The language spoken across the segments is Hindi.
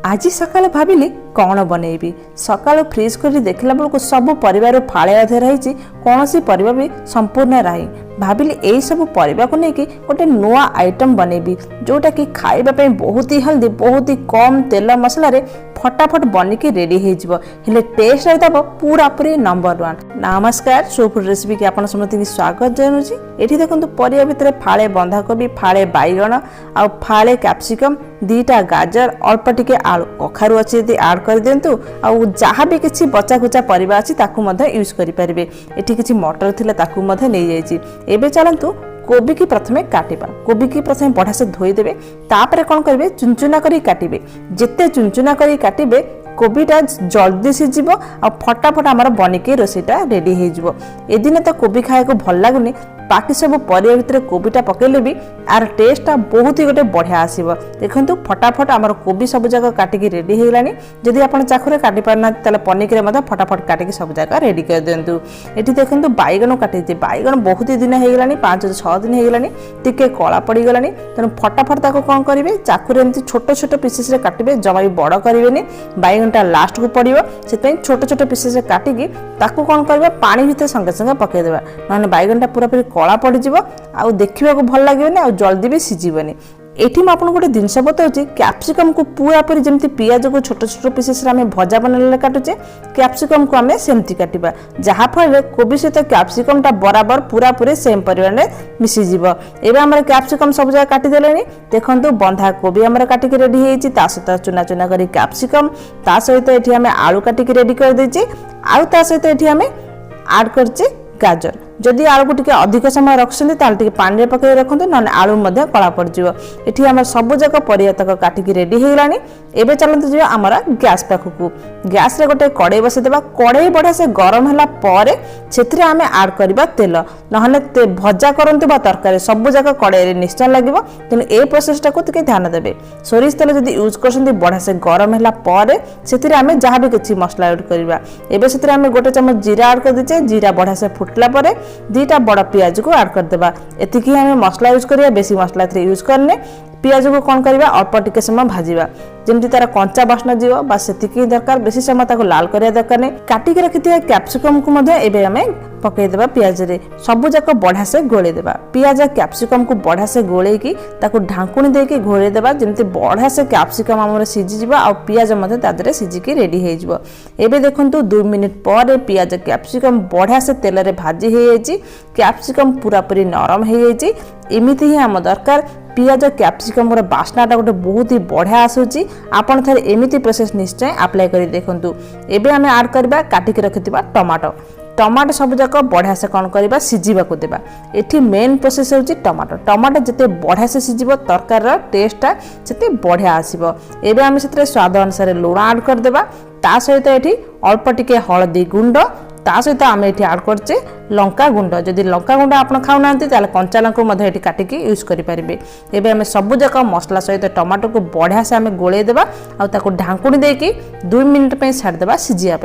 आज सकाल भाविली कौन बनैबी सकाल फ्रिज कर देखला बेलू सब परिवार फाड़े अधे रही कौन सी परिबा भी संपूर्ण रही भाविली यही सब परिबा को लेकिन गोटे नुआ आइटम बनैबी जोटा कि खाइबा बहुत ही हेल्दी बहुत ही कम तेल मसला रे फटाफट बनिकी रेडी हेले टेस्ट रही पूरा पूरी नंबर 1। नमस्कार सोफुड रेसिपी की आपन समस्त की स्वागत जनुची। एठी देखंतु परिया भितर फाळे बंधाकोबी फाळे बैगण आ फाळे कैप्सिकम दीटा गाजर अल्प टिके आलू कखारु अच्छी यदि ऐड कर दिंतु आउ जहाँ भी किसी बचा खुचा परिबा अछि ताकू मध्य यूज करि परिबे। एठी किछि मटर थिला ताकू मध्य नै जायछि। एबे चलंतु कोबी की प्रथमे काटिबा। कोबी की प्रथमे बढ़ा से धोई देबे तापरे कोन करबे चुनचुना करी काटिबे। जेते चुनचुना करी काटिबे कोबीटा जल्दी सिझिबो आ फटाफट आमर बनिके रोसेटा रेडी हे जिवो। ए दिन तो कोबी खाए को भल लागुनी बाकी सब परिया भितर कोबीटा पकेले भी आर टेस्टा बहुत ही गोटे बढ़िया आसीबो। देखंतु फटाफट आमर कोबी सब जगह काटिकी रेडी हे गलानी। जदि आपण चाखुरे काटि पारना तले पनिकरे मते फटाफट काटिकी सब जगह रेडी कर देंतु। एठी देखंतु बैगण काटिजे बैगण बहुत ही दिन हे गलानी 5-6 दिन हे गलानी टिके कळा पड़ी गलानी तने फटाफट ताको कोन करिवे चाखुरे एमती छोट छोट पीसेस रे काटिबे जमा भी बड़ करिवेनी बैगणटा लास्ट को पड़िबो सेतै छोट छोट पीसेस रे काटिकी ताको कोन करबे पानी भितर संगे संगे पके देबा नने बैगणटा पूरा पूरी कला पड़ जाव आ देखा भल लगे आ जल्दी भी सिझिबनी। एठी मैं आपको गोटे जिनस बताऊँ कैप्सिकम को पूरा पूरी जमी पियाज को छोट छोट पीसेस भजा बनने काटुचे कैप्सिकम को आम सेमती काटिबा जहाँफल कोबी सहित कैप्सिकम टा बराबर पूरा पूरी सेम परिमाण में मिसीज। एवं आम कैप्सिकम सब जगह काटिदेले देखो बंधा कोबी आम काटिक रेडी होती सहित चुना चुना कर कैप्सिकम ता सहित ये आम आलू काटिक रेडी कर देछि आउ ता सहित ये आम ऐड करछे गाजर। जदि आलू को टिके अधिक समय रखुଛନ୍ତି ताल टिके पानी रे पकई रखंतु न आलू मध्य कला पड़ जिवो। एठी हमर सब जगह परिया तक काटिकी रेडी हे गलानी। एबे चलंतु जिवो हमर गैस पाखकु गैस रे गोटे कड़ाई बसे देबा कड़ाई बढ़ा से गरम होला परे सेथिरे आमे ऐड करबा तेल नहले भजा करंतु बा तरकारी सब जगह कड़ाई रे निश्चय लागिवो तेनु ए प्रोसेस टा को टिके ध्यान देबे। सोरिष तेल जदि यूज करसंती बढ़ा से गरम होला परे सेथिरे आमे जहाँ भी किछि मसला ऐड करबा। एबे सेथिरे आमे गोटे चम्मच जीरा ऐड कर देचे जीरा बढ़ा से फुटला परे दीटा बड़ पियाज को ऐड कर देबा। एतिकी हमें मसला यूज करिया बेसी मसला थ्रे यूज करने पियाज को कौन करबा अल्प टिके समय भाजीबा जेमती तार कंचा बास्ना जीव बा सेतिकी दरकार बेसी समय ताको लाल करिया दरकार नै। काटिक रखिथिया कैप्सिकम को मधे एबे हमें पकई देबा पियाज रे सब जाक बढ़ा से गोले देबा। पियाज कैप्सिकम को बढ़ा से गोले की ताको ढांकुनी दे के घोरे देबा जेमती बढ़ा से कैप्सिकम हमर सिझि जिवो आ पियाज मधे तादरे सिझि के रेडी हे जिवो। एबे देखंतु 2 मिनिट पर पियाज कैप्सिकम बढ़ा से तेल रे भाजी हे जायछि कैप्सिकम पूरा पूरी नरम हे जायछि। एमिति ही हम दरकार पियाज कैप्सिकम रो बास्नाटा गोटे बहुत ही बढ़िया आसुची। आपण थरे एमिति प्रोसेस निश्चय अप्लाई करी देखंतु। एबे हमें ऐड करबा काटिक रखिथिबा टमाटो टमाटो सब जाक बढ़िया से कौन करबा सिझिबा को देबा। एठी मेन प्रोसेस होची टमाटो टमाटो जते बढ़िया से सिझिबो तरकारी टेस्टटा सेते बढ़िया आसीबो। एबे हम सेतरे स्वाद अनुसार लूण ऐड कर देबा ता सहित एठी अल्प टिके हळदी गुंड ता सहित आम ये ऐड करचे लंका गुंड। जदि लंका गुंड आप खाऊना ताले कंचा लंका ये काटिकी यूज करेंगे। एबे आम सबू जाक मसला सहित टमाटो को बढ़िया से आम गोले देबा आ ताको ढांकुनी देकी 2 मिनिट पे छाड़देबा सिझिया।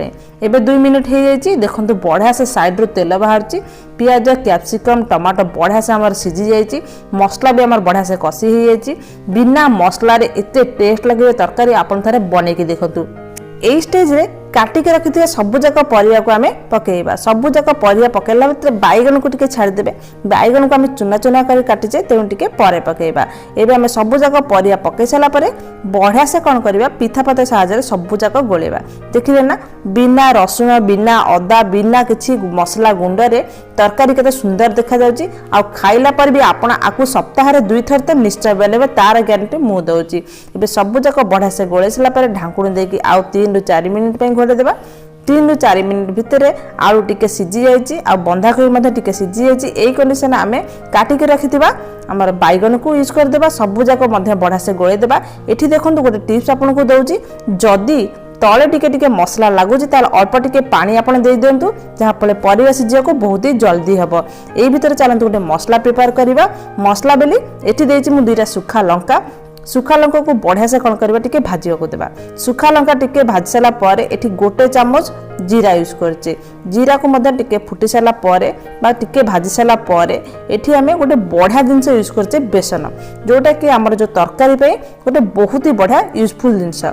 एबे 2 मिनिट हो जाइए देखो बढ़िया से साइड रू तेल बाहर पियाज कैप्सिकम टमाटो बढ़िया से आमर सिझी जाइए मसला भी आमर बढ़िया से कषि हो जाइए बिना मसला एते टेस्ट लगे तरकारी आपन थारे बनेकी देखंतु। एई स्टेज रे काटिक रखिथिया सब जाक परिया को आमे पकेइबा। सब जाक परिया पकेला भितर बैगन को टिके छाड़ी देबे बैगन को आमे चुना चुना कर काटिचे तेउ टिके परे पकेइबा। एबे आमे सब जाक परिया पके साला परे बढ़िया से कोन करबा पिथा पते साहाय्य सब जाक गोलेबा। देखिले ना बिना रसुण बिना अदा बिना किछि मसला गुंड रे तरकारी केते सुंदर देखा जाउची आ खाइला पर भी आपण आकु सप्ताह रे 2 थर त निश्चय बनेबे तार गारंटी मु दउची। एबे सब जाक बढ़िया से गोले साला परे ढांकुणी देकी आ 3-4 मिनिट पे घोड़े देबा। 3-4 मिनिट भितर आलू टिके सिझी जाइए आ बंधाकोबी टिके सिझी जाइए। यही कंडीशन आम काटिक रखिथिबा आमर बैगन को यूज कर देबा सब जाक बढ़िया से गोले देबा। एठी देखंतु गोटे टिप्स आपन को दउची जदी तले टिके टिके मसला लागुची ताल अल्प टिके पानी आपन दे दियंतु जहाँ फले परिवा सिझिया को बहुत ही जल्दी हबो। एई भितर चलंतु गोटे मसला प्रिपेयर करिबा। मसला बेली एठी देछि मु 2टा सुखा लंका सुखा लंका को बढ़िया से कौन करबा टिके भाजिया को देबा। सुखा लंका टिके भाजी साला परे एठी गोटे चम्मच जीरा यूज करचे जीरा को मध्य टिके फुटी साला परे बा टिके भाजी साला परे एठी हमें गोटे बढ़िया जिनस यूज करचे बेसन जोटा कि हमर जो तरकारी पे गोटे बहुत ही बढ़िया यूजफुल जिनस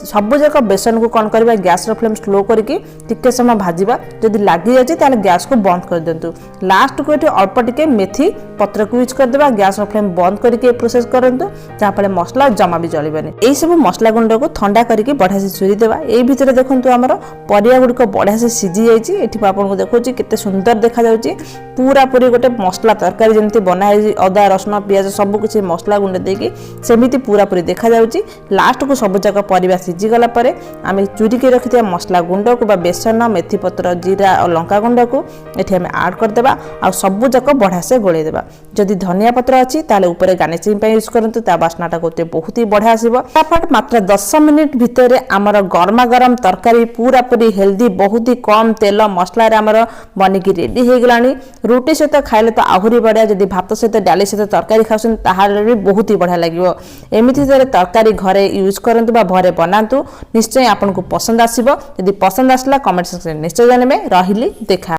सब जाक बेसन को कौन करवा गैस फ्लेम स्लो करके टिके समय भाजवा जदि लगी जाए ताले गैस को बंद कर दिंतु लास्ट को ये अल्प टिके मेथी पत्र को यूज करदेवा गैस फ्लेम बंद करके प्रोसेस करंतु जहाँफल मसला जमा भी जलबनी यही सब मसला गुंड को ठंडा करके बढ़िया से चूरी देवा यही भितर देखो आमर परिया गुड़िक बढ़िया से सीझी जाइए आपको देखो केते सुंदर देखा जाउची पूरा पूरी गोटे मसला तरकारी जमी बनाई अदा रसुण पियाज सब किसी मसला गुंड देकी सेमिति पूरा पूरी देखा जाउची लास्ट को सब जाक परिवा सीझी गला परे आमे चूरी के रखिथिया मसला गुंड को बा बेसन मेथी पत्र जीरा और लंका गुंड को एठी आमे ऐड कर देबा आ सब जाक बढ़िया से गोले देबा जदि धनिया पत्र अछि ताले ऊपर गार्निशिंग पे यूज करंतु ता बास्नाटा कोते बहुत ही बढ़िया आसीबो फटाफट मात्र 10 मिनिट भितर आमर गरमा गरम तरकारी पूरा पूरी हेल्दी बहुत ही कम तेल मसला रे आमर बनिकी रेडी हो गलानी रुटी सहित खाइले तो आहुरी बढ़िया जदि भात सहित डाली सहित तरकारी खाउछन ताहाले भी बहुत ही बढ़िया लागिवो एमिति तरकारी घरे यूज करंतु बा घरे बनातु निश्चय आपनको पसंद आसीबो यदि पसंद आसला कमेंट सेक्शन निश्चय जानबे रहिली देखा।